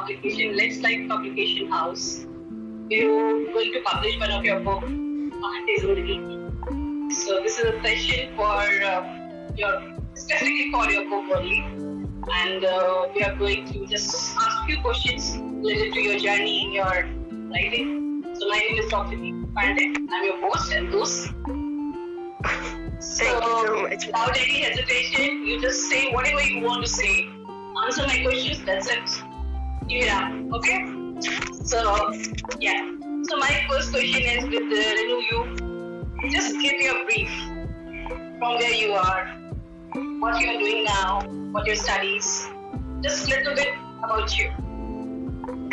publication, Let's Like Publication House. You're going to publish one of your books, Ahatein Zindagi. So this is a session for specifically for your book only. And we are going to just ask few questions related to your journey in your writing. So my name is Dr. Deepti Pandey. I'm your host and host. Thank you so much. Without any hesitation, you just say whatever you want to say. Answer my questions, that's it. Give it up, okay? So, yeah. So my first question is with Renu, you just give me a brief from where you are, what you are doing now, what your studies, just a little bit about you.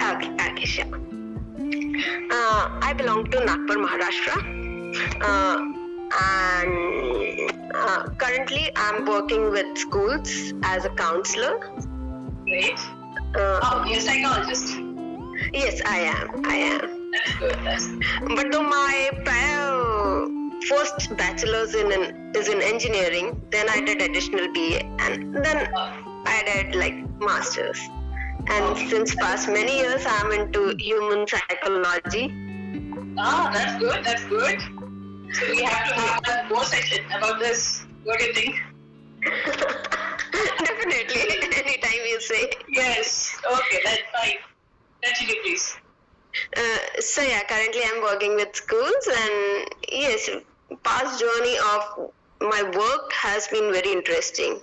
Okay, sure. I belong to Nagpur, Maharashtra. And currently I'm working with schools as a counselor. Great. You're a psychologist. Yes, I am. That's good. But though my prior first bachelor's is in engineering, then I did additional BA, and then I did like master's. And since past many years, I'm into human psychology. That's good. So we have to have a more section about this. What do you think? Definitely, anytime you say. Yes. Okay, that's fine. Continue, please. So yeah, currently I'm working with schools, and yes, past journey of my work has been very interesting,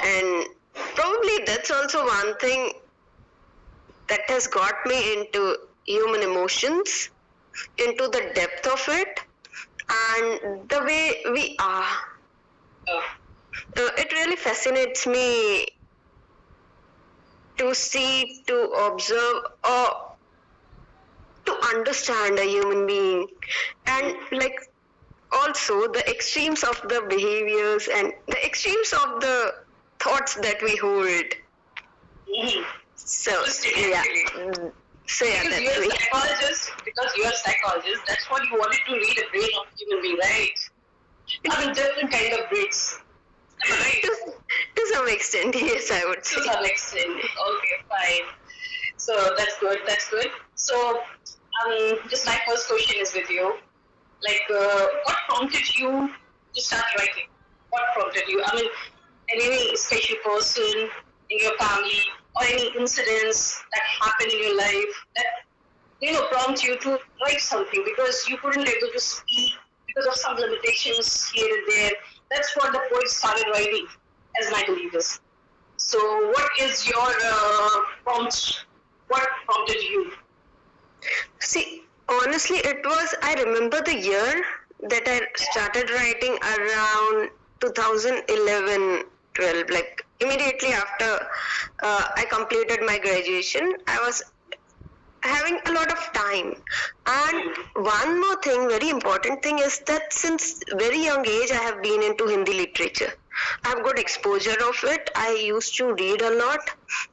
and probably that's also one thing that has got me into human emotions, into the depth of it, and the way we are. It really fascinates me to see, to observe, or to understand a human being, and like also the extremes of the behaviors and the extremes of the thoughts that we hold. Mm-hmm. So yeah. So yeah, because you're a psychologist, that's what you wanted to read a brain of a human being, right? I mean, different kind of brains. Am I right? To some extent, yes, I would say. To some extent. Okay, fine. So that's good. So, just my first question is with you. Like, what prompted you to start writing? What prompted you? I mean, any special person in your family or any incidents that happened in your life that, prompt you to write something because you couldn't able to speak because of some limitations here and there. That's what the poets started writing, as my belief is. So what is your prompt? What prompted you? See, honestly, I remember the year that I started writing around 2011-12, like immediately after I completed my graduation. I was having a lot of time, and one more thing, very important thing, is that since very young age I have been into Hindi literature. I have got exposure of it. I used to read a lot,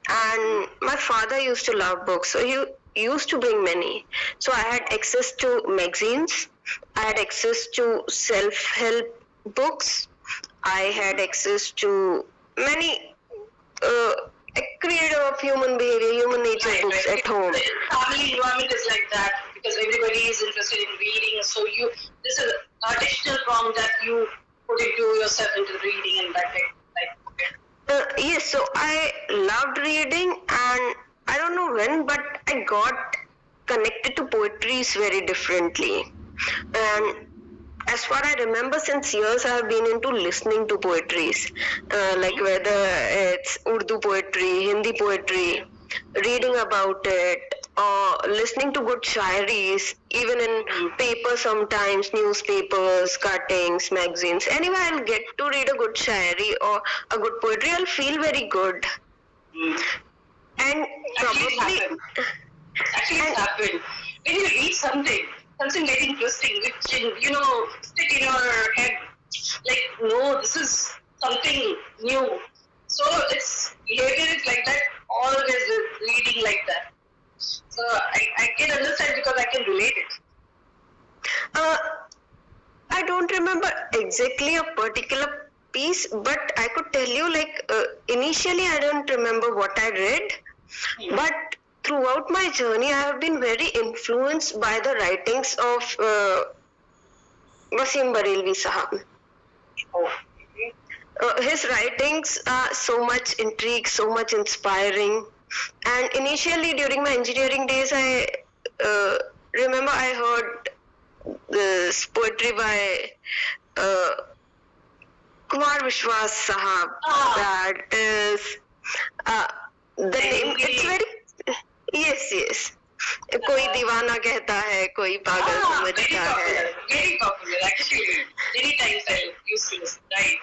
and my father used to love books, so he used to bring many. So I had access to magazines, I had access to self-help books, I had access to many creator of human behavior, human nature books at home. The family environment is like that because everybody is interested in reading. So this is an additional prompt that you put into yourself into reading and that thing. Yes, so I loved reading, and I don't know when, but I got connected to poetries very differently. And as far as I remember, since years I have been into listening to poetries, like whether it's Urdu poetry, Hindi poetry, reading about it, or listening to good shairis, even in papers sometimes, newspapers, cuttings, magazines. Anyway, I'll get to read a good shairi or a good poetry, I'll feel very good. And Actually, it's happened. When you read something very interesting, which stick in your head, like, no, this is something new. So it's behavior is like that, always reading like that. So I can understand because I can relate it. I don't remember exactly a particular piece, but I could tell you, like, initially I don't remember what I read, but throughout my journey, I have been very influenced by the writings of Wasim Barelvi Sahab. Oh. His writings are so much intrigue, so much inspiring. And initially, during my engineering days, I remember I heard this poetry by Kumar Vishwas Sahab. That is the name. It's very yes. कोई दीवाना कहता है, कोई पागल समझता है. Very popular, actually. Many times I used to listen, right?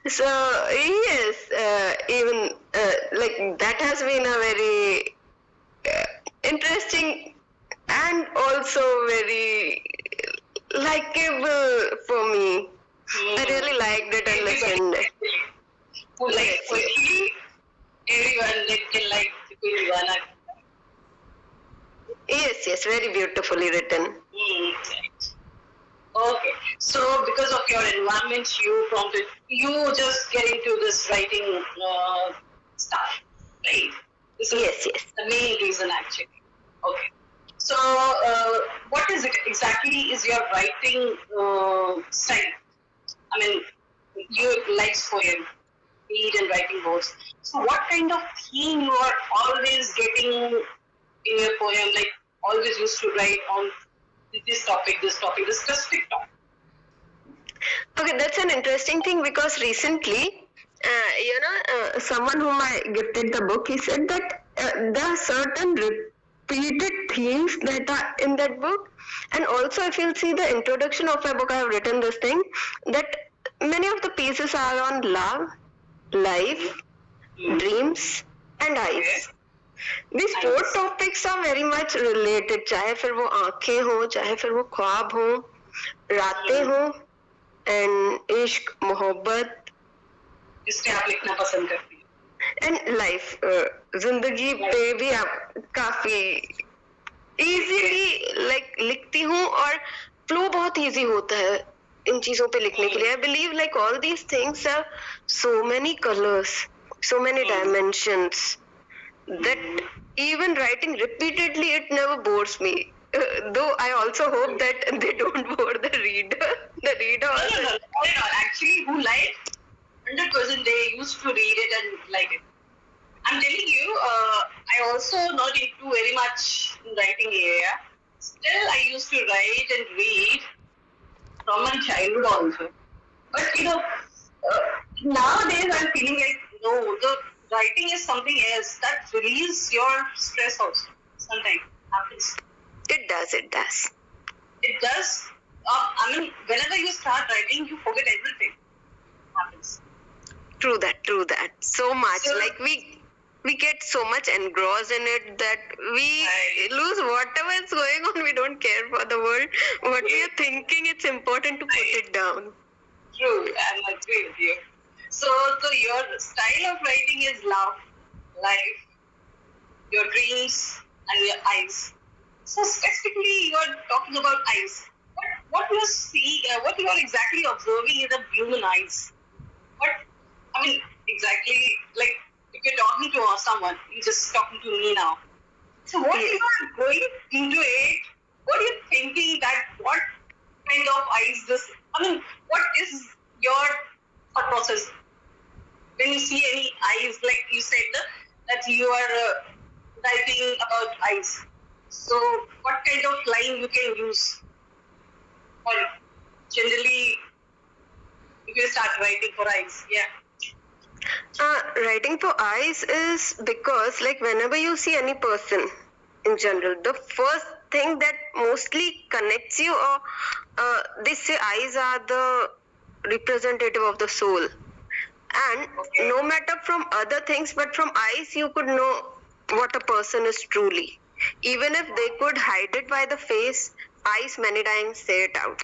So yes, even like that has been a very interesting and also very likable for me. I really liked it and listened. Who likes poetry? Everyone can like Koi Deewana. Yes, very beautifully written. Right. Okay, so because of your environment, you just get into this writing stuff, right? This is Yes. the main reason, actually. Okay, so what is it exactly? Is your writing style? I mean, you like poem, read and writing both. So, what kind of theme you are always getting in your poem? Like always used to write on this topic, this specific topic. Okay, that's an interesting thing because recently, someone whom I gifted the book, he said that there are certain repeated themes that are in that book, and also if you'll see the introduction of my book, I have written this thing that many of the pieces are on love, life, dreams, and eyes. These four topics are very much related, चाहे फिर वो आँखें हो, चाहे फिर वो ख्वाब हो, रातें हो, and इश्क, मोहब्बत, इसलिए आप लिखना पसंद करती हैं. and life, जिंदगी पे भी आप काफी easily like लिखती हूँ और flow बहुत easy होता है इन चीजों पे लिखने के लिए. I believe like all these things have so many colors, so many dimensions that even writing repeatedly it never bores me. Though I also hope that they don't bore the reader. The reader also. No. Actually, who like 100% they used to read it and like it. I'm telling you, I also not into very much writing area. Still, I used to write and read from my childhood also. But nowadays I'm feeling like no, the writing is something else that relieves your stress also. Sometimes happens. It does. It does. I mean, whenever you start writing, you forget everything. Happens. True that. So much. Like we get so much engrossed in it that we lose whatever is going on. We don't care for the world. What we are thinking, it's important to put it down. True, I agree with you. So your style of writing is love, life, your dreams, and your eyes. So specifically, you are talking about eyes. What you see, what you are exactly observing in the human eyes. Exactly, like if you're talking to someone, you're just talking to me now. So what you are going into it? What are you thinking that what kind of eyes this? What is your thought process when you see any eyes? Like you said that you are writing about eyes. So what kind of line you can use? Or generally, if you start writing for eyes, yeah. Writing for eyes is because like whenever you see any person in general, the first thing that mostly connects you or they say eyes are the representative of the soul, and no matter from other things but from eyes you could know what a person is truly. Even if they could hide it by the face, eyes many times say it out.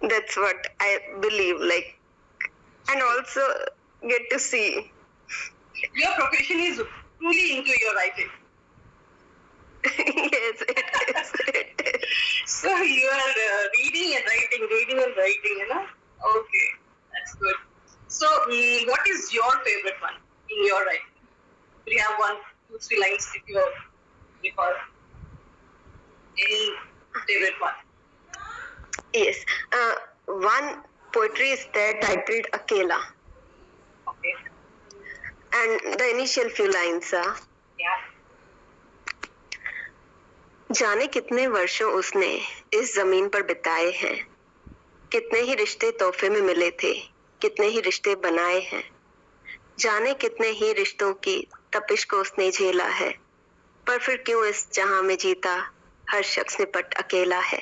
That's what I believe, like, and also get to see. Your profession is truly into your writing. Yes, it is. So you are reading and writing, Okay, that's good. So what is your favorite one in your writing? Do you have 1, 2, 3 lines if you recall? Any favorite one? Yes. One poetry is there titled Akela. Okay. And the initial few lines are, Yeah. जाने कितने वर्षों उसने इस जमीन पर बिताए हैं, कितने ही रिश्ते तोहफे में मिले थे, कितने ही रिश्ते बनाए हैं, जाने कितने ही रिश्तों की तपिश को उसने झेला है, पर फिर क्यों इस जहां में जीता हर शख्स निपट अकेला है,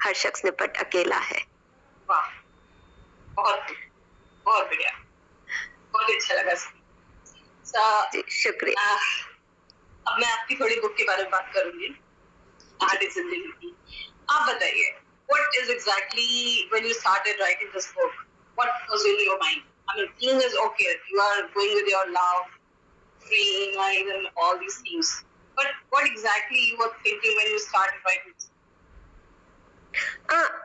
हर शख्स निपट अकेला है. वाह, बहुत बहुत बढ़िया, बहुत अच्छा लगा. जी, शुक्रिया. अब मैं आपकी थोड़ी बुक के बारे में बात करूंगी, आहटें जिंदगी की. आप बताइए, what is exactly when you started writing this book? What was in your mind? I mean, theme is okay. You are going with your love, freeing life, and all these themes. But what exactly you were thinking when you started writing?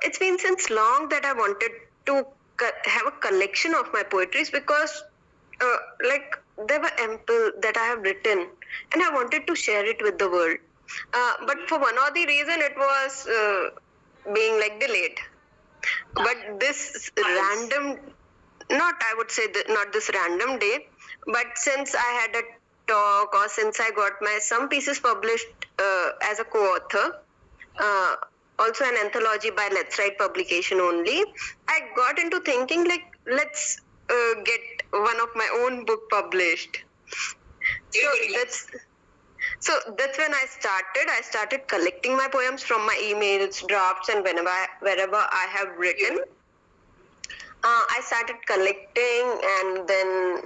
It's been since long that I wanted to have a collection of my poetries because, like, there were ample that I have written, and I wanted to share it with the world. But for one or the reason, it was being like delayed. But this random, not I would say not this random day, but since I had a talk or since I got my some pieces published as a co-author, also an anthology by Let's Write publication only, I got into thinking like let's get one of my own book published. So that's when I started collecting my poems from my emails, drafts, and wherever I have written. I started collecting and then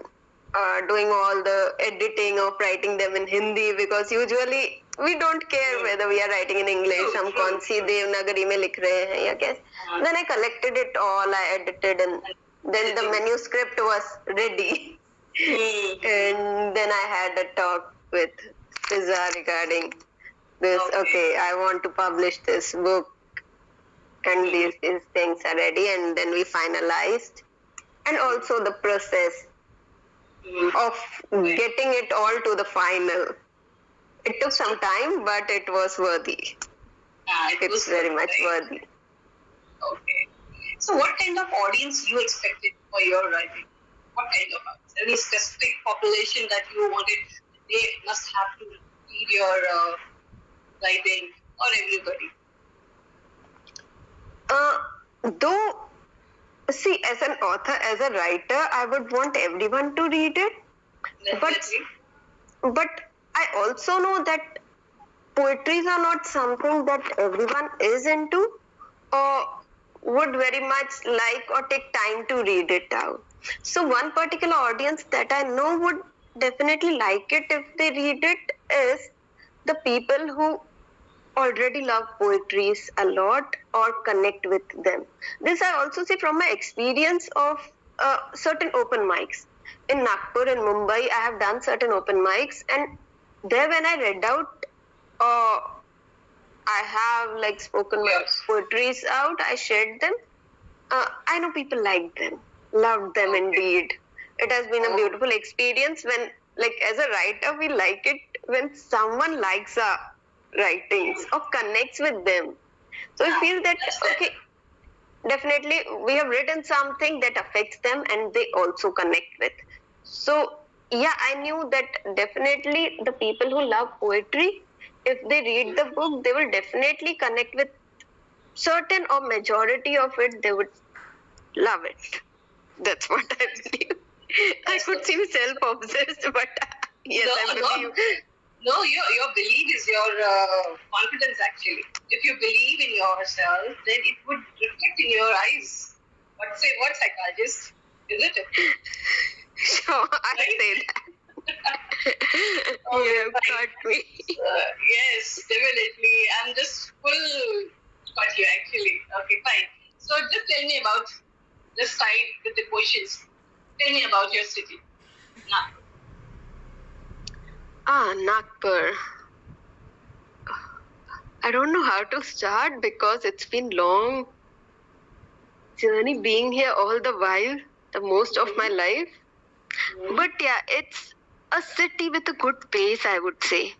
doing all the editing of writing them in Hindi, because usually we don't care whether we are writing in English. हम कौन सी देवनागरी में लिख रहे हैं या कैसे. Then I collected it all, I edited, and then the manuscript was ready. And then I had a talk with Fiza regarding this. Okay, I want to publish this book, and these things are ready, and then we finalized. And also the process of getting it all to the final. It took some time, but it was worthy. It's very much worthy. Okay. So what kind of audience you expected for your writing? What kind of audience? Any specific population that you wanted? They must have to read your writing, or everybody? Though, see, as an author, as a writer, I would want everyone to read it. But I also know that poetries are not something that everyone is into or would very much like or take time to read it out. So one particular audience that I know would definitely like it if they read it is the people who already love poetries a lot or connect with them. This I also see from my experience of certain open mics. In Nagpur, in Mumbai, I have done certain open mics, and there when I read out, I have like spoken my poetries out, I shared them. I know people liked them, loved them indeed. It has been a beautiful experience when, like as a writer, we like it when someone likes our writings or connects with them. So I feel that, okay, definitely we have written something that affects them and they also connect with. So yeah, I knew that definitely the people who love poetry, if they read the book, they will definitely connect with certain or majority of it. They would love it. That's what I believe. I could seem self-obsessed, but yes, I believe. No, your belief is your confidence actually. If you believe in yourself, then it would reflect in your eyes. What psychologist? Isn't it? Sure, I say that. You have got me. Yes, definitely. I'm just full got you actually. Okay, fine. So just tell me about the side with the questions. Tell me about your city. Nagpur. I don't know how to start because it's been long journey being here all the while, the most of my life. But yeah, it's a city with a good pace, I would say.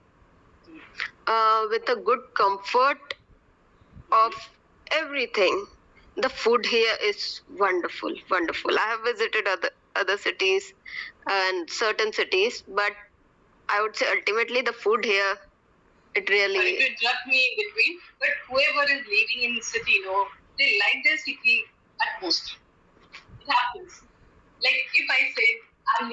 with a good comfort of everything. The food here is wonderful, wonderful. I have visited other cities and certain cities, but I would say ultimately the food here, it Sorry really. to interrupt me in between, but whoever is living in the city, they like their city at most. It happens. Like if I say I'm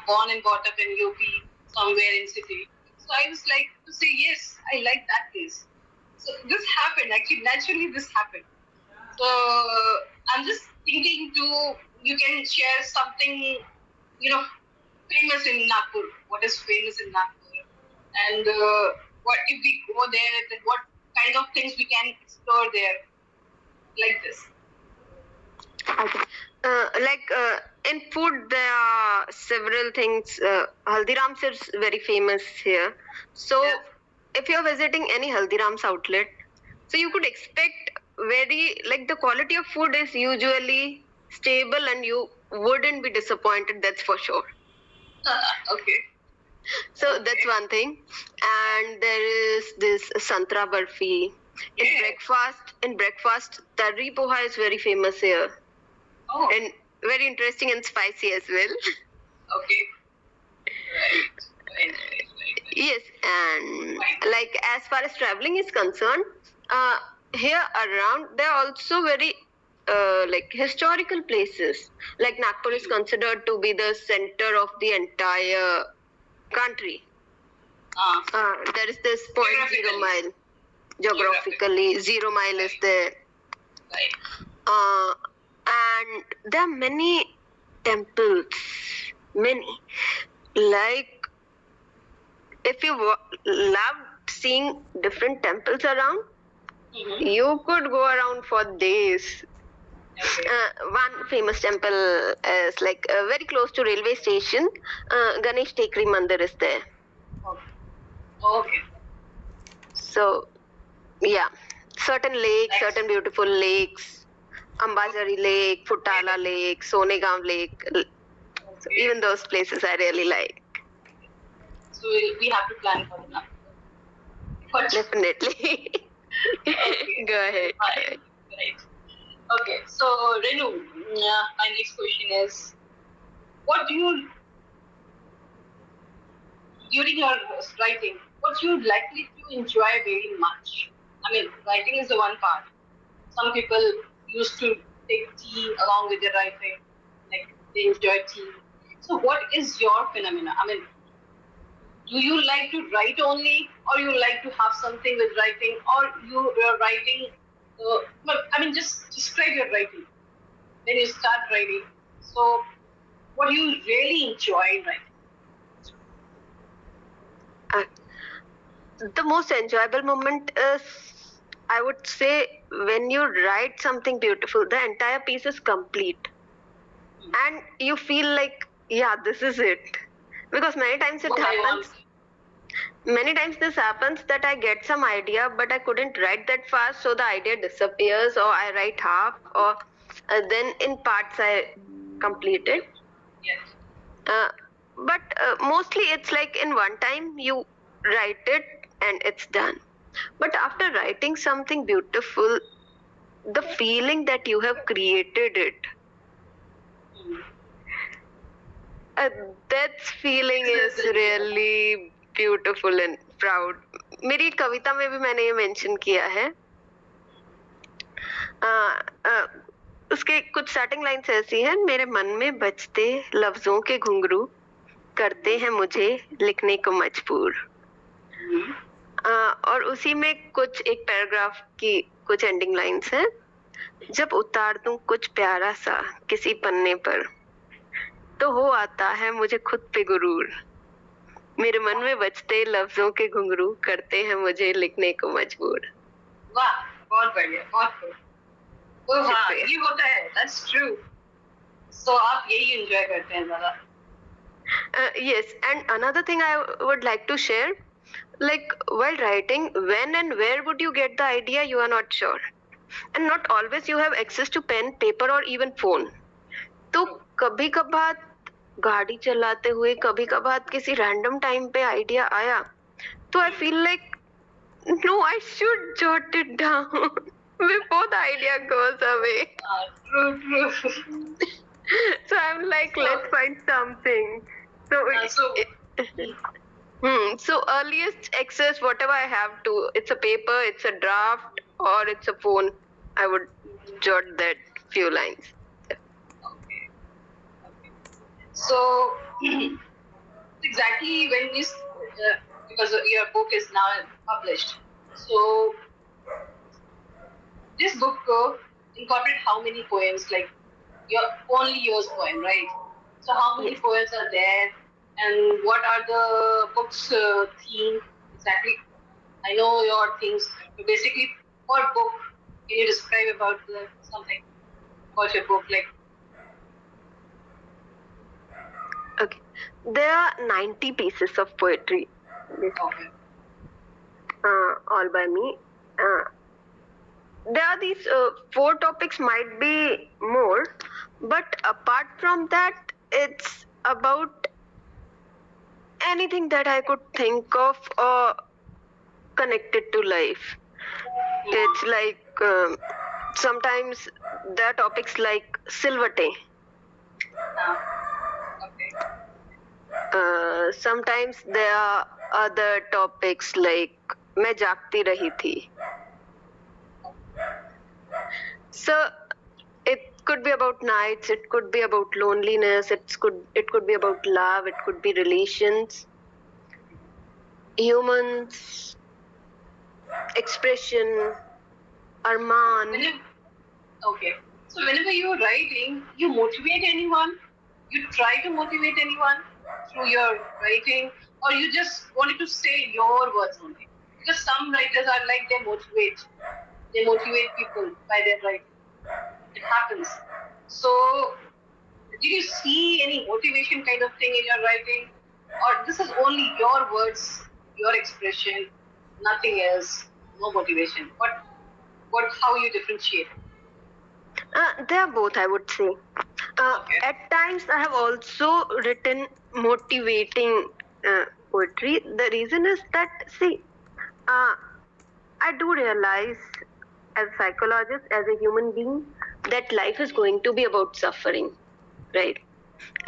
born and brought up in UP, somewhere in city. So I was like to say yes, I like that place. So this happened actually. Naturally, this happened. So I'm just thinking you can share something, famous in Nagpur. What is famous in Nagpur? And what if we go there, then what kind of things we can explore there like this? Okay. In food, there are several things. Haldiram's is very famous here. So, Yes. if you're visiting any Haldiram's outlet, so you could expect the quality of food is usually stable and you wouldn't be disappointed, that's for sure. Okay. So, that's one thing. And there is this Santra Barfi. Yeah. In breakfast, Tarri Poha is very famous here. Oh, And very interesting and spicy as well. okay. Right. Yes, and Fine. like as far as traveling is concerned, here around there are also very historical places. Like Nagpur is considered to be the center of the entire country. There is this point 0 mile. Geographically, 0 mile is there. Right. And there are many temples. Many. Like, if you loved seeing different temples around, Mm-hmm. you could go around for days. Okay. One famous temple is very close to railway station. Ganesh Tekri Mandir is there. Okay. So, yeah, certain lakes, Nice. certain beautiful lakes, Ambajari Lake, Futala Lake, Sonegaon Lake. So even those places I really like. So we have to plan for the next. Definitely. Okay. Go ahead. Fine. Right. Okay. So Renu, my next question is, what do you during your writing? What you likely to enjoy very much? I mean, writing is the one part. Some people used to take tea along with their writing, like they enjoy tea. So, what is your phenomena? I mean, do you like to write only, or you like to have something with writing, or you're writing? Just describe your writing. Then you start writing. So, what do you really enjoy in writing? The most enjoyable moment is, I would say, when you write something beautiful, the entire piece is complete. And you feel like, yeah, this is it. Because many times this happens that I get some idea, but I couldn't write that fast, so the idea disappears, or I write half, or then in parts I complete it. Yes. But mostly it's like in one time you write it and it's done. But after writing something beautiful, the feeling that you have created it, that feeling is really beautiful and proud. मेरी कविता में भी मैंने ये mention किया है. उसके कुछ starting lines ऐसी हैं, मेरे मन में बजते लफ्जों के घुंघरू करते हैं मुझे लिखने को मजबूर. और उसी में कुछ एक पैराग्राफ की कुछ एंडिंग लाइन्स हैं. जब उतार दूं कुछ प्यारा सा किसी पन्ने पर, तो हो आता है मुझे खुद पे गुरूर. मेरे मन में बजते लफ्जों के घुंघरू करते हैं मुझे लिखने को मजबूर. वाह, बहुत बढ़िया, बहुत खूब. तो हाँ, ये होता है, that's true. So आप यही enjoy करते हैं ज़्यादा. Yes, and another thing I would like to share, like while writing, when and where would you get the idea, you are not sure, and not always you have access to pen, paper or even phone. तो कभी कभार गाड़ी चलाते हुए, कभी कभार किसी random time पे आइडिया आया, तो I feel like No, I should jot it down before the idea goes away. True. So I'm like, let's find something. So, So earliest access, whatever I have to, it's a paper, it's a draft, or it's a phone. I would jot that few lines. okay. So, exactly when you, because your book is now published. So, this book incorporate how many poems? Like your only yours poem, right? So, how many Yes. poems are there, and what are the book's theme exactly? I know your things. So basically, for book, can you describe about something about your book? Like, Okay. There are 90 pieces of poetry, okay, all by me. There are these four topics, might be more, but apart from that, it's about anything that I could think of or connected to life. It's like sometimes there are topics like silverté. okay, Sometimes there are other topics like मैं जागती रही थी. So it could be about nights, it could be about loneliness, it could be about love, it could be relations, humans, expression, Arman. Okay. So whenever you're writing, you motivate anyone? You try to motivate anyone through your writing, or you just wanted to say your words only? Because some writers are like they motivate people by their writing. It happens. So did you see any motivation kind of thing in your writing, or this is only your words, your expression, nothing else, no motivation? How you differentiate? They are both, I would say. Okay. At times, I have also written motivating poetry. The reason is that, see, I do realize as a psychologist, as a human being, that life is going to be about suffering, right?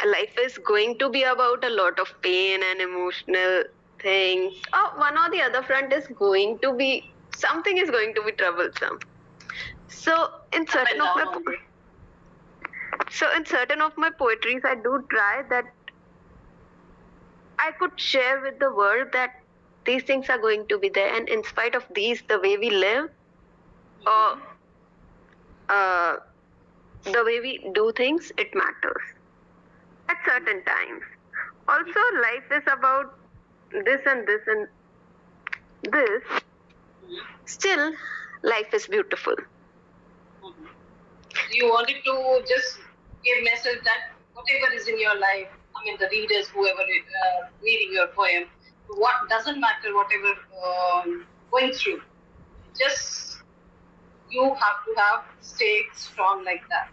Life is going to be about a lot of pain and emotional things. One or the other front is going to be, something is going to be troublesome. So in Up and certain of down my only. poetries, I do try that I could share with the world that these things are going to be there, and in spite of these, the way we live, or uh, the way we do things, it matters at certain times. Also, life is about this and this and this. Still, life is beautiful. You wanted to just give message that whatever is in your life, I mean the readers, whoever reading your poem, what doesn't matter, whatever going through, just you have to have stay strong like that.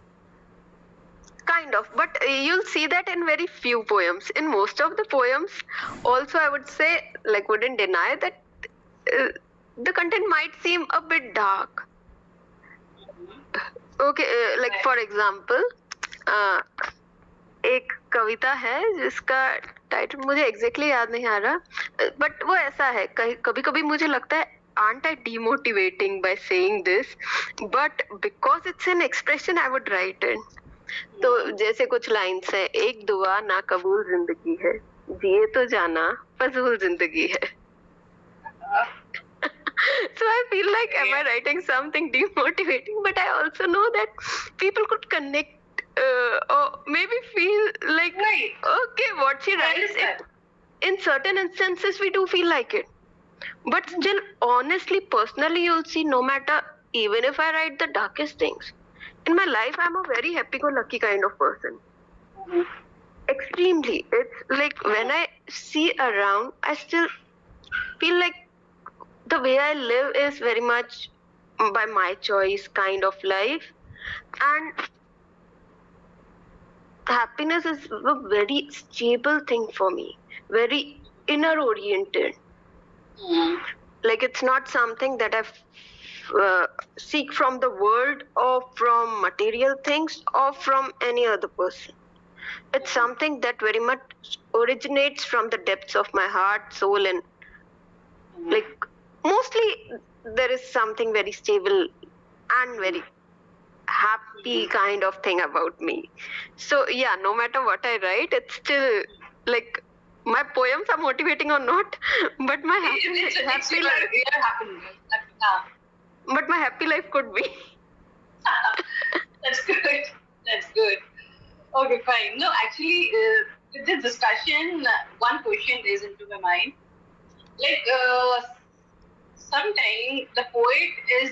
Kind of, but you'll see that in very few poems. In most of the poems, also, I would say, like, wouldn't deny that the content might seem a bit dark. Okay, like for example, एक कविता है जिसका title मुझे exactly याद नहीं आ रहा, but वो ऐसा है, कभी कभी मुझे लगता है aren't I demotivating by saying this, but because it's an expression I would write it. तो जैसे कुछ लाइन्स है, एक दुआ ना कबूल जिंदगी है, जिए तो जाना फजूल जिंदगी है. So I feel like, am I writing something demotivating? But I also know that people could connect or maybe feel like, Right. okay, what she writes, in certain instances we do feel like it. But still, honestly, personally, you'll see, no matter, even if I write the darkest things, in my life, I'm a very happy-go-lucky kind of person. Extremely. It's like when I see around, I still feel like the way I live is very much by my choice kind of life, and happiness is a very stable thing for me, very inner oriented. Like it's not something that I seek from the world or from material things or from any other person. It's something that very much originates from the depths of my heart, soul, and like mostly there is something very stable and very happy kind of thing about me. So yeah, no matter what I write, it's still like my poems are motivating or not, but my happy life, but my happy life could be. That's good. That's good. Okay, fine. No, actually, with this discussion, one question is into my mind. Like, sometimes the poet is,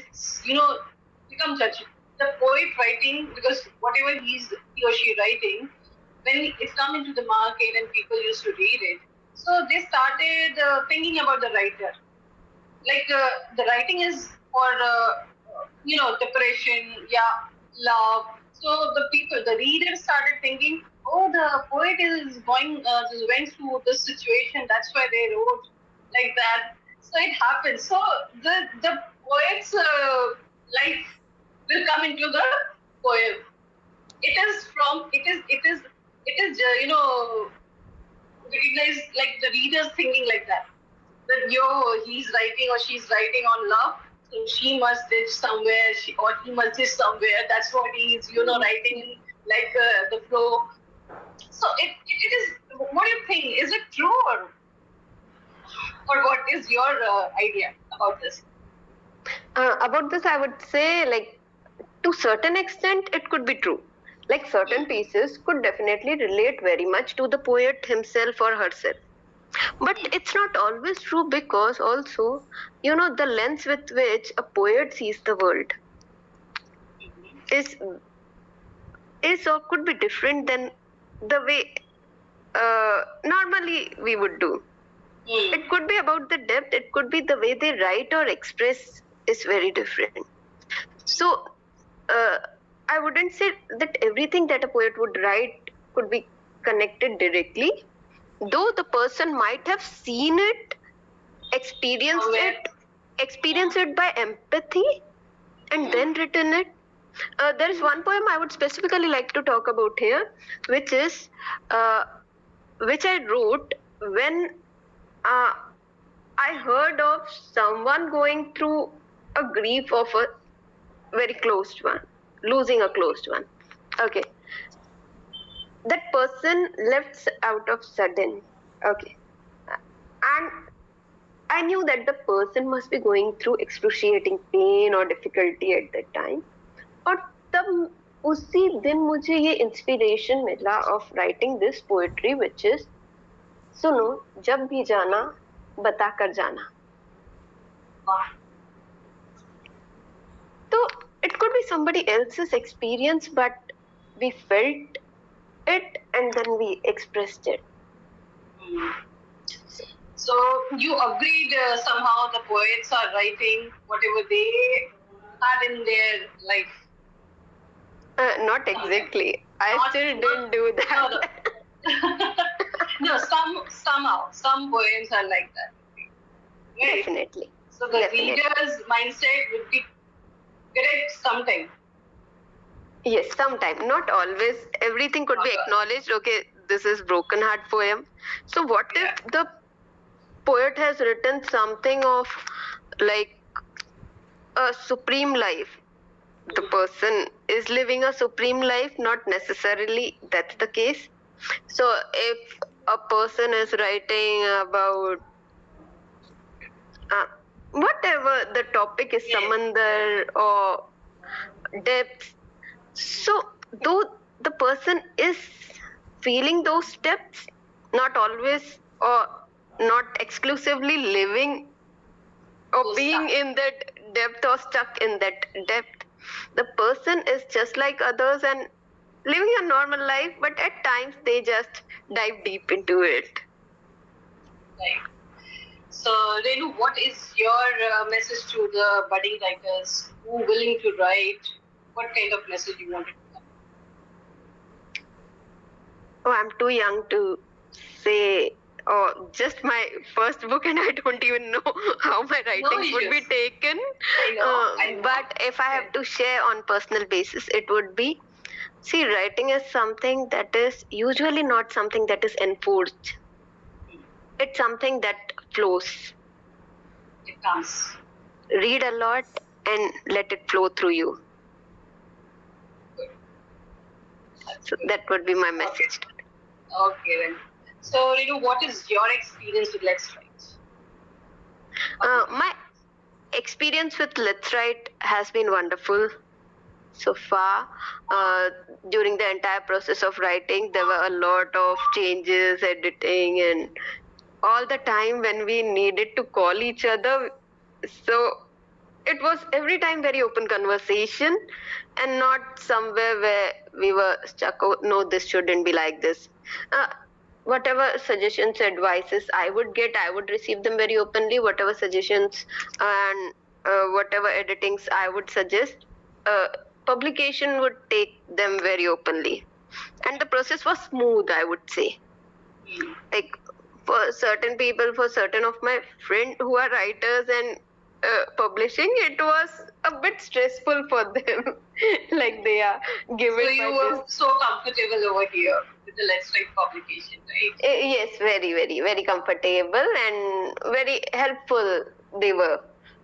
become judge. The poet writing, because whatever he or she writing, when it's come into the market and people used to read it, so they started thinking about the writer. Like the writing is for depression, yeah, love. So the readers started thinking, oh, the poet is went through this situation, that's why they wrote like that. So it happens. So the poet's life will come into the poem. It is recognized, like the readers thinking like that, he's writing or she's writing on love, so she must ditch somewhere, or he must ditch somewhere. That's what he's writing in, like the flow. So it is. What do you think? Is it true, or what is your idea about this? About this, I would say, like, to certain extent, it could be true. Like, certain pieces could definitely relate very much to the poet himself or herself. But it's not always true because also, the lens with which a poet sees the world is or could be different than the way normally we would do. It could be about the depth, it could be the way they write or express is very different. So, I wouldn't say that everything that a poet would write could be connected directly, though the person might have seen it, experienced it by empathy, and then written it. There is one poem I would specifically like to talk about here, which is which I wrote when I heard of someone going through a grief of a very close one, losing a close one. Okay. That person left out of sudden. Okay. And I knew that the person must be going through excruciating pain or difficulty at that time. और तब उसी दिन मुझे ये inspiration मिला of writing this poetry, which is सुनो जब भी जाना बता कर जाना. So it could be somebody else's experience, but we felt it and then we expressed it. So you agreed somehow the poets are writing whatever they had in their life. Not exactly. I still didn't do that. No, somehow some poems are like that. Right? Definitely. So the reader's mindset would be correct sometime. Yes, sometime. Not always. Everything could be acknowledged. Okay, this is broken heart poem. So what if the poet has written something of like a supreme life? The person is living a supreme life, not necessarily that's the case. So if a person is writing about whatever the topic is, samandar or depth, so though the person is feeling those depths, not always or not exclusively living or being in that depth or stuck in that depth, the person is just like others and living a normal life, but at times they just dive deep into it. Right. So, Renu, what is your message to the budding writers who are willing to write? What kind of message you wanted to have? Oh, I'm too young to say Oh, just my first book, and I don't even know how my writings would be issues. taken. I know. But if I have to share on personal basis, it would be, see, writing is something that is usually not something that is enforced. It's something that flows. It comes. Read a lot and let it flow through you. Good. That's So good. that would be my message. Okay then. So, Renu, what is your experience with Let's Write? My experience with Let's Write has been wonderful so far. During the entire process of writing, there were a lot of changes, editing, and all the time when we needed to call each other. So it was every time very open conversation and not somewhere where we were stuck. Oh, no, this shouldn't be like this. Uh, Whatever suggestions, advices I would get, I would receive them very openly. Whatever suggestions and whatever editings I would suggest, uh, publication would take them very openly. And the process was smooth, I would say. Like for certain people, for certain of my friends who are writers and publishing, it was a bit stressful for them. Like they are given So you by were this. so comfortable over here with the Let's Write publication, right? Yes, very, very, very comfortable and very helpful they were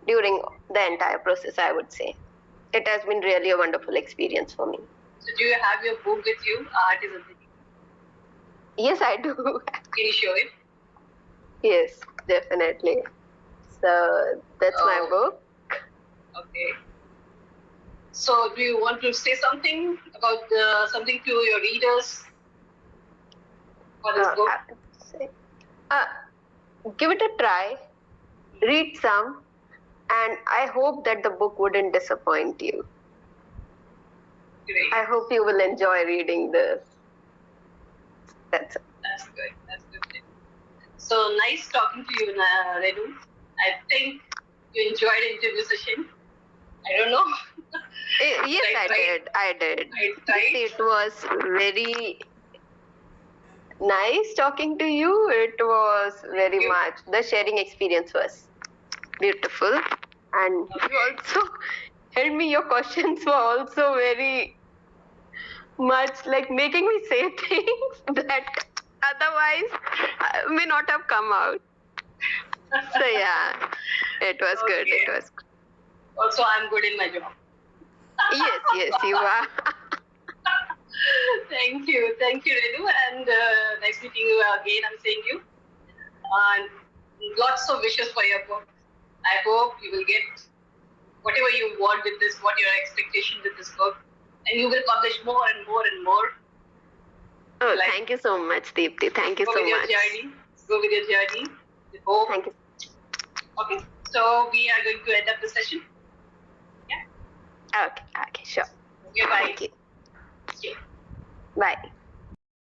during the entire process, I would say. It has been really a wonderful experience for me. So do you have your book with you, Ahatein Zindagi? Yes, I do. Can you show it? Yes, definitely. So that's my book. Okay. So do you want to say something about something to your readers for this book? I would say, give it a try, read some, and I hope that the book wouldn't disappoint you. Great. I hope you will enjoy reading this. That's it. That's good. That's good. So nice talking to you, Renu. I think you enjoyed the interview session. I don't know. Yes, I did. It was very nice talking to you. It was very much, the sharing experience was beautiful. And you also helped me, your questions were also very much like making me say things that otherwise may not have come out. So yeah, it was good. It was good. Also, I'm good in my job. Yes, you are. Thank you, Renu, and nice meeting you again. I'm seeing you. And lots of wishes for your book. I hope you will get whatever you want with this, what your expectation with this book, and you will publish more and more and more. Oh, thank you so much, Deepti. Thank you so much. Go with your journey. Hope. Thank you. Okay, so we are going to end up the session. Yeah. Okay, sure. Okay, bye. Thank you. Yeah. Bye.